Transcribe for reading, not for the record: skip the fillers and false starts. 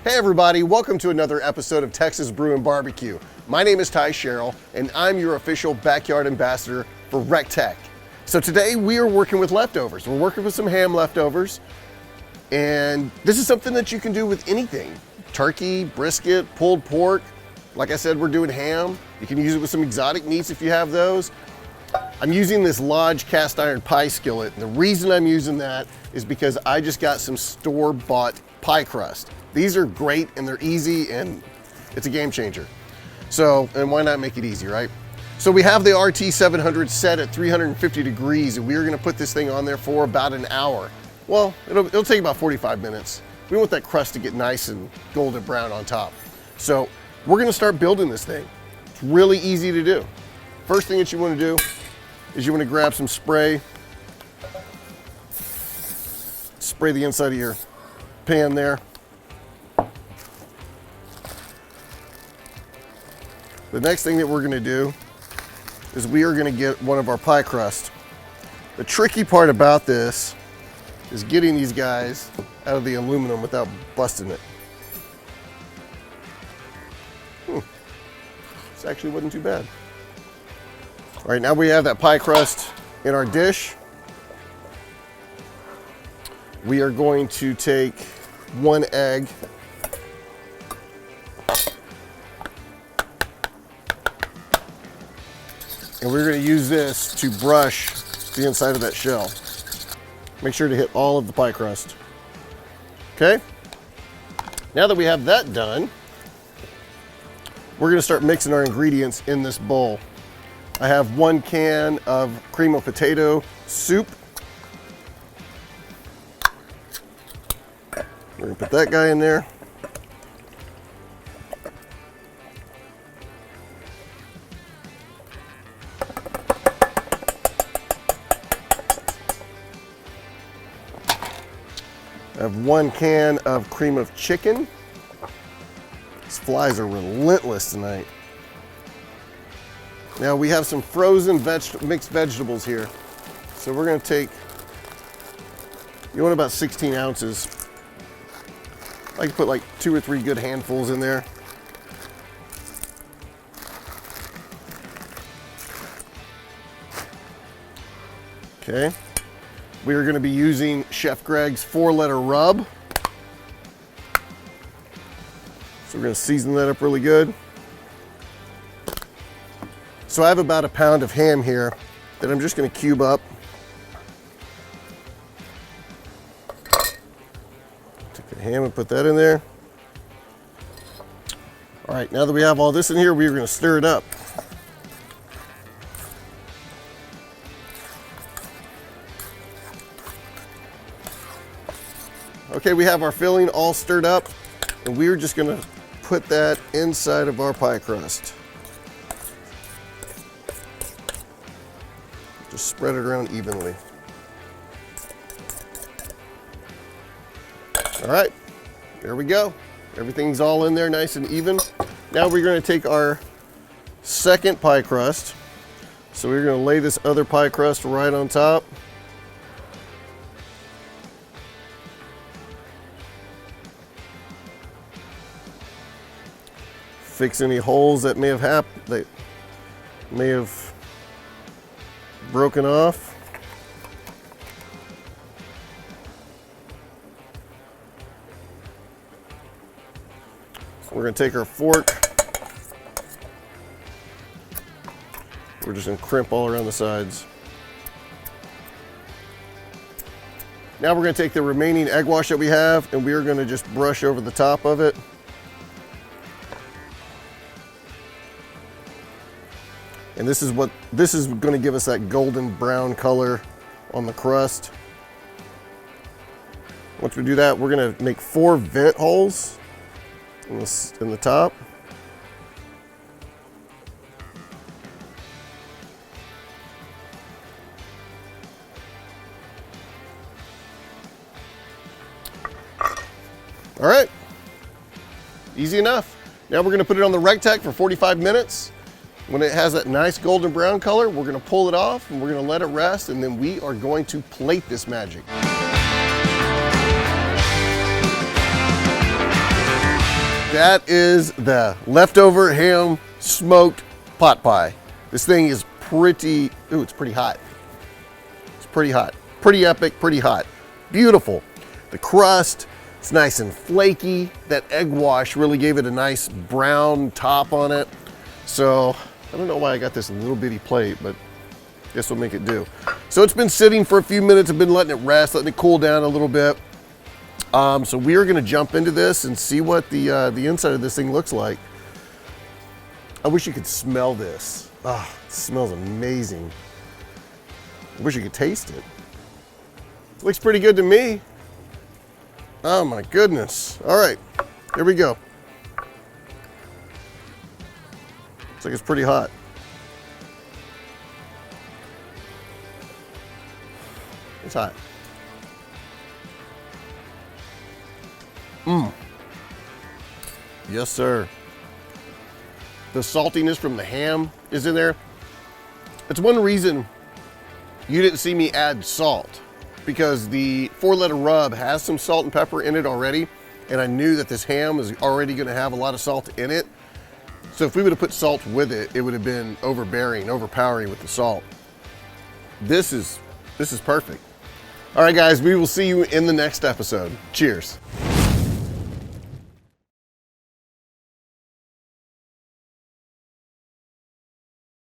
Hey everybody, welcome to another episode of Texas Brew and Barbecue. My name is Khristy Sherrell and I'm your official backyard ambassador for RecTech. So today we are working with leftovers. We're working with some ham leftovers, and this is something that you can do with anything. Turkey, brisket, pulled pork. Like I said, we're doing ham. You can use it with some exotic meats if you have those. I'm using this Lodge cast iron pie skillet. And the reason I'm using that is because I just got some store-bought pie crust. These are great and they're easy and it's a game changer. So, and why not make it easy, right? So we have the RT700 set at 350 degrees and we're gonna put this thing on there for about an hour. Well, it'll take about 45 minutes. We want that crust to get nice and golden brown on top. So we're gonna start building this thing. It's really easy to do. First thing that you wanna do is you wanna grab some spray. Spray the inside of your pan there. The next thing that we're gonna do is we are gonna get one of our pie crust. The tricky part about this is getting these guys out of the aluminum without busting it. This actually wasn't too bad. All right, now we have that pie crust in our dish. We are going to take one egg. And we're going to use this to brush the inside of that shell. Make sure to hit all of the pie crust. Okay? Now that we have that done, we're going to start mixing our ingredients in this bowl. I have 1 can of cream of potato soup. We're going to put that guy in there. I have 1 can of cream of chicken. These flies are relentless tonight. Now we have some frozen mixed vegetables here. So we're gonna take, you want about 16 ounces. I can put like 2 or 3 good handfuls in there. Okay. We are going to be using Chef Greg's 4-letter rub. So we're going to season that up really good. So I have about 1 pound of ham here that I'm just going to cube up. Take the ham and put that in there. All right, now that we have all this in here, we're going to stir it up. Okay, we have our filling all stirred up, and we're just gonna put that inside of our pie crust. Just spread it around evenly. All right, there we go. Everything's all in there nice and even. Now we're gonna take our second pie crust. So we're gonna lay this other pie crust right on top. Fix any holes that may have broken off. We're going to take our fork. We're just going to crimp all around the sides. Now we're going to take the remaining egg wash that we have and we're going to just brush over the top of it. And this is going to give us that golden brown color on the crust. Once we do that, we're going to make 4 vent holes in the top. All right, easy enough. Now we're going to put it on the RecTech for 45 minutes. When it has that nice golden brown color, we're gonna pull it off and we're gonna let it rest, and then we are going to plate this magic. That is the leftover ham smoked pot pie. This thing is pretty, ooh, it's pretty hot. It's pretty hot. Pretty epic, pretty hot. Beautiful. The crust, it's nice and flaky. That egg wash really gave it a nice brown top on it. So, I don't know why I got this little bitty plate, but I guess we'll make it do. So it's been sitting for a few minutes. I've been letting it rest, letting it cool down a little bit. So we are gonna jump into this and see what the inside of this thing looks like. I wish you could smell this. Ah, it smells amazing. I wish you could taste it. Looks pretty good to me. Oh my goodness. All right, here we go. Looks like it's pretty hot. It's hot. Yes, sir. The saltiness from the ham is in there. It's one reason you didn't see me add salt, because the 4-letter rub has some salt and pepper in it already, and I knew that this ham was already gonna have a lot of salt in it. So if we would have put salt with it, it would have been overpowering with the salt. This is perfect. All right, guys, we will see you in the next episode. Cheers.